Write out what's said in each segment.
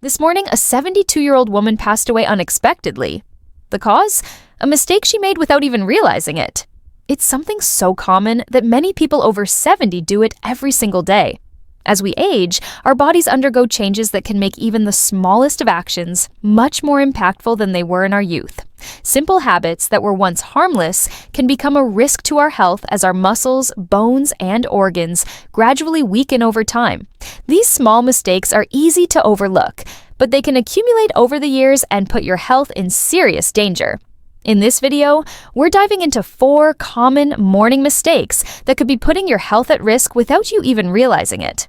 This morning, a 72-year-old woman passed away unexpectedly. The cause? A mistake she made without even realizing it. It's something so common that many people over 70 do it every single day. As we age, our bodies undergo changes that can make even the smallest of actions much more impactful than they were in our youth. Simple habits that were once harmless can become a risk to our health as our muscles, bones, and organs gradually weaken over time. These small mistakes are easy to overlook, but they can accumulate over the years and put your health in serious danger. In this video, we're diving into 4 common morning mistakes that could be putting your health at risk without you even realizing it.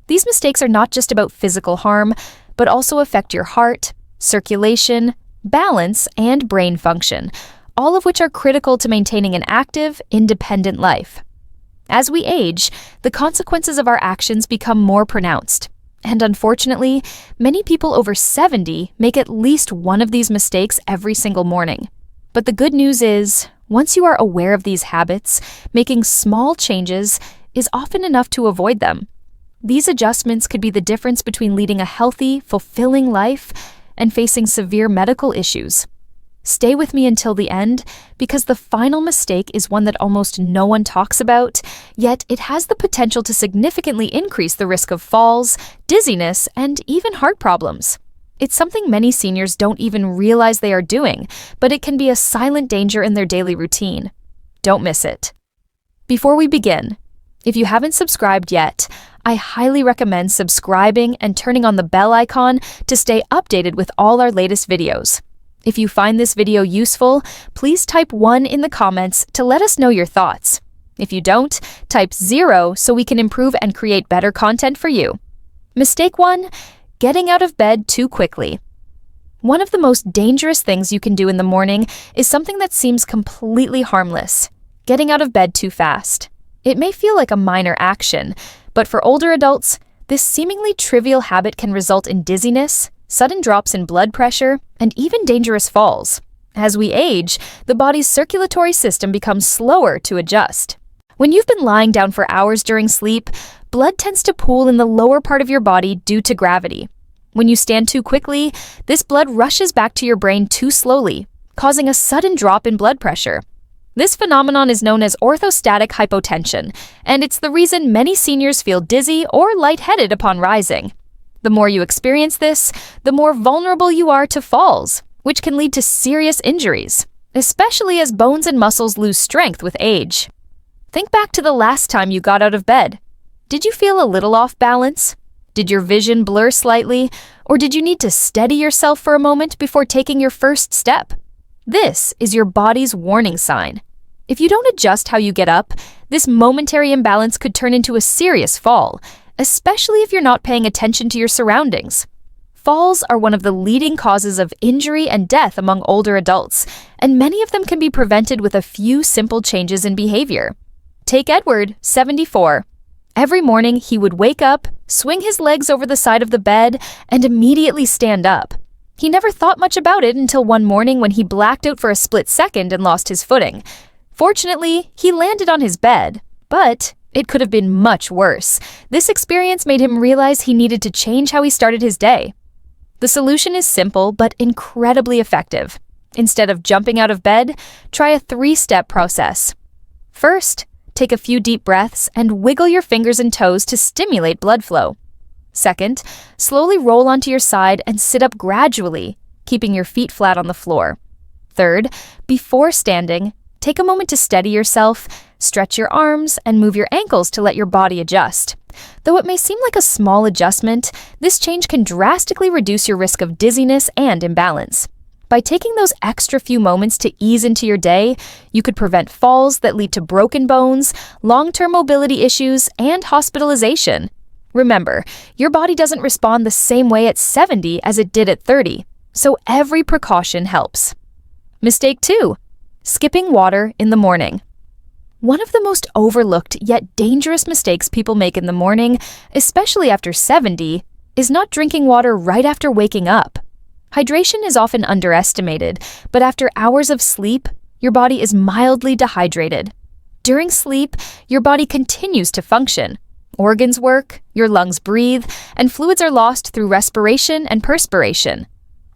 These mistakes are not just about physical harm, but also affect your heart, circulation, balance, and brain function, all of which are critical to maintaining an active, independent life. As we age, the consequences of our actions become more pronounced. And unfortunately, many people over 70 make at least one of these mistakes every single morning. But the good news is, once you are aware of these habits, making small changes is often enough to avoid them. These adjustments could be the difference between leading a healthy, fulfilling life and facing severe medical issues. Stay with me until the end, because the final mistake is one that almost no one talks about, yet it has the potential to significantly increase the risk of falls, dizziness, and even heart problems. It's something many seniors don't even realize they are doing, but it can be a silent danger in their daily routine. Don't miss it. Before we begin, if you haven't subscribed yet, I highly recommend subscribing and turning on the bell icon to stay updated with all our latest videos. If you find this video useful, please type 1 in the comments to let us know your thoughts. If you don't, type 0 so we can improve and create better content for you. Mistake 1, getting out of bed too quickly. One of the most dangerous things you can do in the morning is something that seems completely harmless: getting out of bed too fast. It may feel like a minor action, but for older adults, this seemingly trivial habit can result in dizziness, sudden drops in blood pressure, and even dangerous falls. As we age, the body's circulatory system becomes slower to adjust. When you've been lying down for hours during sleep, blood tends to pool in the lower part of your body due to gravity. When you stand too quickly, this blood rushes back to your brain too slowly, causing a sudden drop in blood pressure. This phenomenon is known as orthostatic hypotension, and it's the reason many seniors feel dizzy or lightheaded upon rising. The more you experience this, the more vulnerable you are to falls, which can lead to serious injuries, especially as bones and muscles lose strength with age. Think back to the last time you got out of bed. Did you feel a little off balance? Did your vision blur slightly, or did you need to steady yourself for a moment before taking your first step? This is your body's warning sign. If you don't adjust how you get up, this momentary imbalance could turn into a serious fall, especially if you're not paying attention to your surroundings. Falls are one of the leading causes of injury and death among older adults, and many of them can be prevented with a few simple changes in behavior. Take Edward, 74. Every morning, he would wake up, swing his legs over the side of the bed, and immediately stand up. He never thought much about it until one morning when he blacked out for a split second and lost his footing. Fortunately, he landed on his bed, but it could have been much worse. This experience made him realize he needed to change how he started his day. The solution is simple but incredibly effective. Instead of jumping out of bed, try a 3-step process. First, take a few deep breaths and wiggle your fingers and toes to stimulate blood flow. Second, slowly roll onto your side and sit up gradually, keeping your feet flat on the floor. Third, before standing, take a moment to steady yourself, stretch your arms, and move your ankles to let your body adjust. Though it may seem like a small adjustment, this change can drastically reduce your risk of dizziness and imbalance. By taking those extra few moments to ease into your day, you could prevent falls that lead to broken bones, long-term mobility issues, and hospitalization. Remember, your body doesn't respond the same way at 70 as it did at 30, so every precaution helps. Mistake 2. Skipping water in the morning. One of the most overlooked yet dangerous mistakes people make in the morning, especially after 70, is not drinking water right after waking up. Hydration is often underestimated, but after hours of sleep, your body is mildly dehydrated. During sleep, your body continues to function, Organs work, your lungs breathe, and fluids are lost through respiration and perspiration.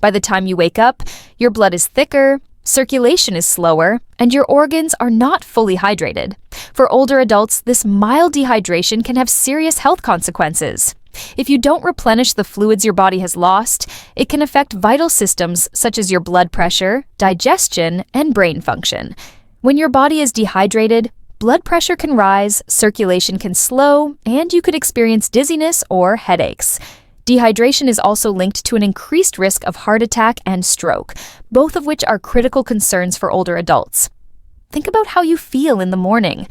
By the time you wake up, your blood is thicker, circulation is slower, and your organs are not fully hydrated. For older adults, this mild dehydration can have serious health consequences. If you don't replenish the fluids your body has lost, it can affect vital systems such as your blood pressure, digestion, and brain function. When your body is dehydrated, blood pressure can rise, circulation can slow, and you could experience dizziness or headaches. Dehydration is also linked to an increased risk of heart attack and stroke, both of which are critical concerns for older adults. Think about how you feel in the morning.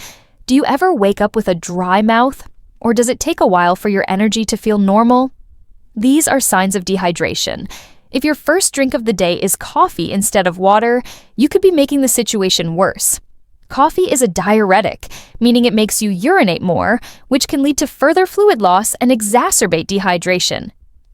Do you ever wake up with a dry mouth? Or does it take a while for your energy to feel normal? These are signs of dehydration. If your first drink of the day is coffee instead of water, you could be making the situation worse. Coffee is a diuretic, meaning it makes you urinate more, which can lead to further fluid loss and exacerbate dehydration.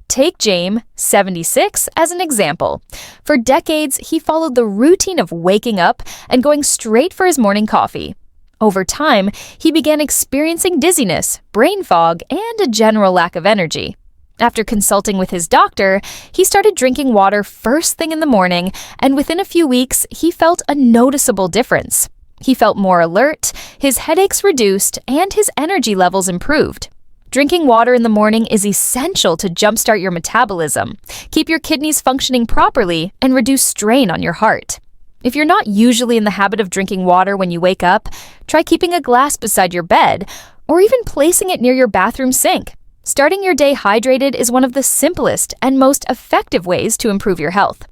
Take James, 76, as an example. For decades, he followed the routine of waking up and going straight for his morning coffee. Over time, he began experiencing dizziness, brain fog, and a general lack of energy. After consulting with his doctor, he started drinking water first thing in the morning, and within a few weeks, he felt a noticeable difference. He felt more alert, his headaches reduced, and his energy levels improved. Drinking water in the morning is essential to jumpstart your metabolism, keep your kidneys functioning properly, and reduce strain on your heart. If you're not usually in the habit of drinking water when you wake up, try keeping a glass beside your bed, or even placing it near your bathroom sink. Starting your day hydrated is one of the simplest and most effective ways to improve your health.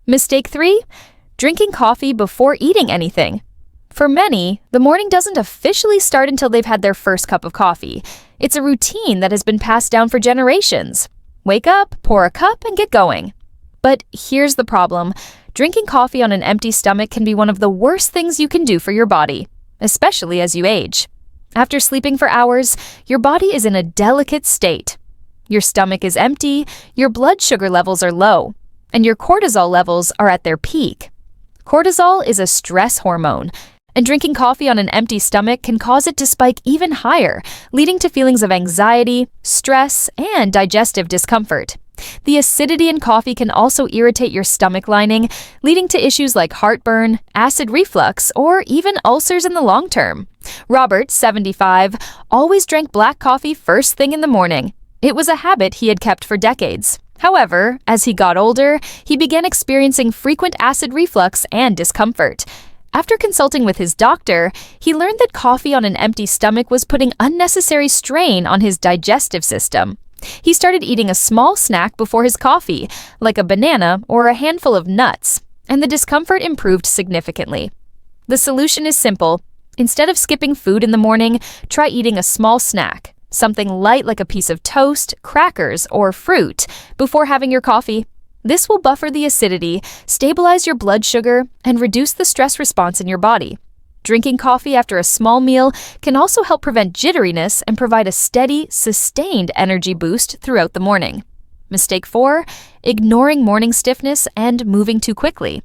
Mistake 3: drinking coffee before eating anything. For many, the morning doesn't officially start until they've had their first cup of coffee. It's a routine that has been passed down for generations. Wake up, pour a cup, and get going. But here's the problem. Drinking coffee on an empty stomach can be one of the worst things you can do for your body, especially as you age. After sleeping for hours, your body is in a delicate state. Your stomach is empty, your blood sugar levels are low, and your cortisol levels are at their peak. Cortisol is a stress hormone, and drinking coffee on an empty stomach can cause it to spike even higher, leading to feelings of anxiety, stress, and digestive discomfort. The acidity in coffee can also irritate your stomach lining, leading to issues like heartburn, acid reflux, or even ulcers in the long term. Robert, 75, always drank black coffee first thing in the morning. It was a habit he had kept for decades. However, as he got older, he began experiencing frequent acid reflux and discomfort. After consulting with his doctor, he learned that coffee on an empty stomach was putting unnecessary strain on his digestive system. He started eating a small snack before his coffee, like a banana or a handful of nuts, and the discomfort improved significantly. The solution is simple. Instead of skipping food in the morning, try eating a small snack, something light like a piece of toast, crackers, or fruit, before having your coffee. This will buffer the acidity, stabilize your blood sugar, and reduce the stress response in your body. Drinking coffee after a small meal can also help prevent jitteriness and provide a steady, sustained energy boost throughout the morning. Mistake 4: ignoring morning stiffness and moving too quickly.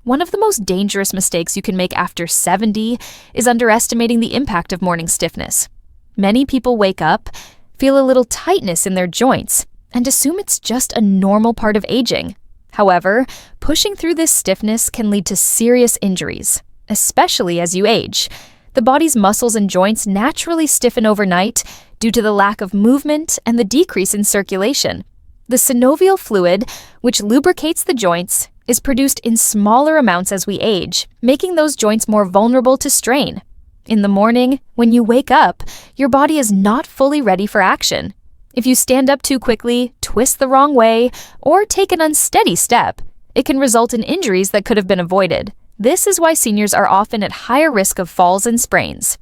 One of the most dangerous mistakes you can make after 70 is underestimating the impact of morning stiffness. Many people wake up, feel a little tightness in their joints, and assume it's just a normal part of aging. However, pushing through this stiffness can lead to serious injuries, especially as you age. The body's muscles and joints naturally stiffen overnight due to the lack of movement and the decrease in circulation. The synovial fluid, which lubricates the joints, is produced in smaller amounts as we age, making those joints more vulnerable to strain. In the morning, when you wake up, your body is not fully ready for action. If you stand up too quickly, twist the wrong way, or take an unsteady step, it can result in injuries that could have been avoided. This is why seniors are often at higher risk of falls and sprains.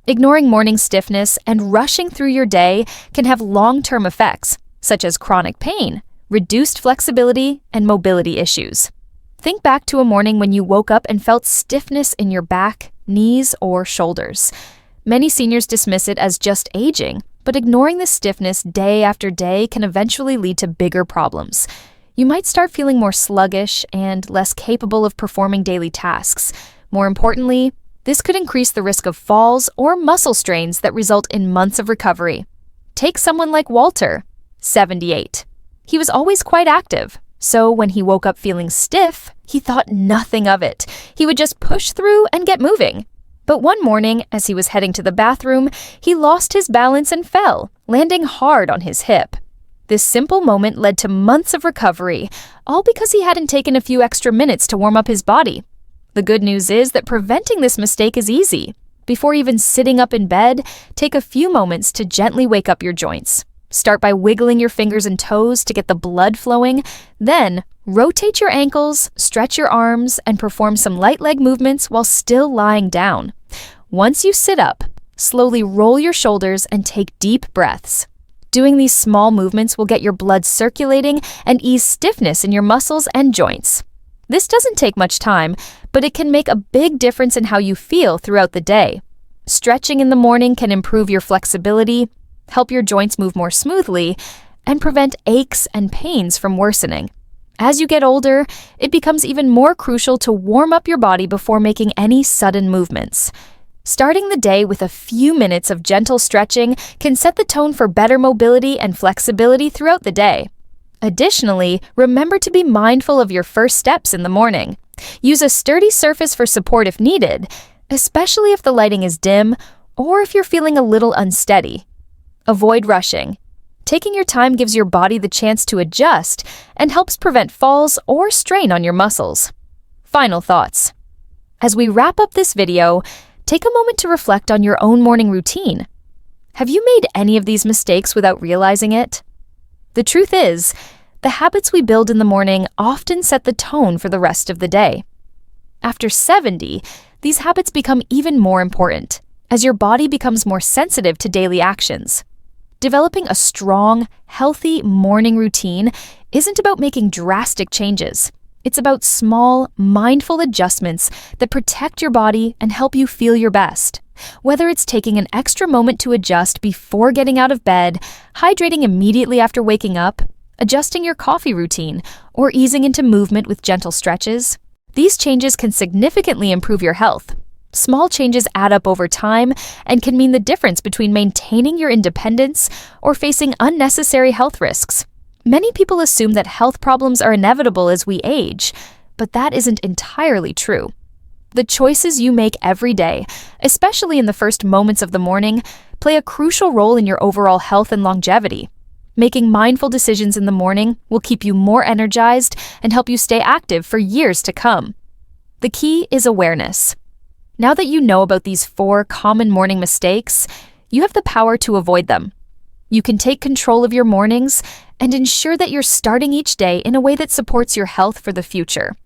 Ignoring morning stiffness and rushing through your day can have long-term effects, such as chronic pain, reduced flexibility, and mobility issues. Think back to a morning when you woke up and felt stiffness in your back, knees, or shoulders. Many seniors dismiss it as just aging, but ignoring this stiffness day after day can eventually lead to bigger problems. You might start feeling more sluggish and less capable of performing daily tasks. More importantly, This could increase the risk of falls or muscle strains that result in months of recovery. Take someone like Walter, 78. He was always quite active, so when he woke up feeling stiff, he thought nothing of it. He would just push through and get moving. But one morning, as he was heading to the bathroom, he lost his balance and fell, landing hard on his hip. This simple moment led to months of recovery, all because he hadn't taken a few extra minutes to warm up his body. The good news is that preventing this mistake is easy. Before even sitting up in bed, take a few moments to gently wake up your joints. Start by wiggling your fingers and toes to get the blood flowing. Then, rotate your ankles, stretch your arms, and perform some light leg movements while still lying down. Once you sit up, slowly roll your shoulders and take deep breaths. Doing these small movements will get your blood circulating and ease stiffness in your muscles and joints. This doesn't take much time, but it can make a big difference in how you feel throughout the day. Stretching in the morning can improve your flexibility, help your joints move more smoothly, and prevent aches and pains from worsening. As you get older, it becomes even more crucial to warm up your body before making any sudden movements. Starting the day with a few minutes of gentle stretching can set the tone for better mobility and flexibility throughout the day. Additionally, remember to be mindful of your first steps in the morning. Use a sturdy surface for support if needed, especially if the lighting is dim or if you're feeling a little unsteady. Avoid rushing. Taking your time gives your body the chance to adjust and helps prevent falls or strain on your muscles. Final thoughts. As we wrap up this video, take a moment to reflect on your own morning routine. Have you made any of these mistakes without realizing it? The truth is, the habits we build in the morning often set the tone for the rest of the day. After 70, these habits become even more important, as your body becomes more sensitive to daily actions. Developing a strong, healthy morning routine isn't about making drastic changes. It's about small, mindful adjustments that protect your body and help you feel your best. Whether it's taking an extra moment to adjust before getting out of bed, hydrating immediately after waking up, adjusting your coffee routine, or easing into movement with gentle stretches, these changes can significantly improve your health. Small changes add up over time and can mean the difference between maintaining your independence or facing unnecessary health risks. Many people assume that health problems are inevitable as we age, but that isn't entirely true. The choices you make every day, especially in the first moments of the morning, play a crucial role in your overall health and longevity. Making mindful decisions in the morning will keep you more energized and help you stay active for years to come. The key is awareness. Now that you know about these 4 common morning mistakes, you have the power to avoid them. You can take control of your mornings and ensure that you're starting each day in a way that supports your health for the future.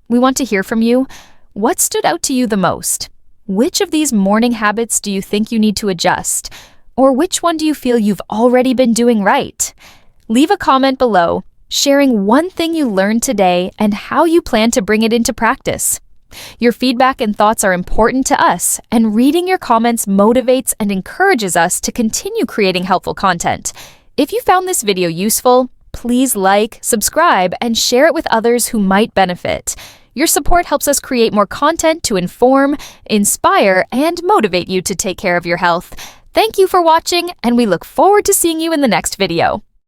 We want to hear from you. What stood out to you the most? Which of these morning habits do you think you need to adjust? Or which one do you feel you've already been doing right? Leave a comment below, sharing one thing you learned today and how you plan to bring it into practice. Your feedback and thoughts are important to us, and reading your comments motivates and encourages us to continue creating helpful content. If you found this video useful, please like, subscribe, and share it with others who might benefit. Your support helps us create more content to inform, inspire, and motivate you to take care of your health. Thank you for watching, and we look forward to seeing you in the next video.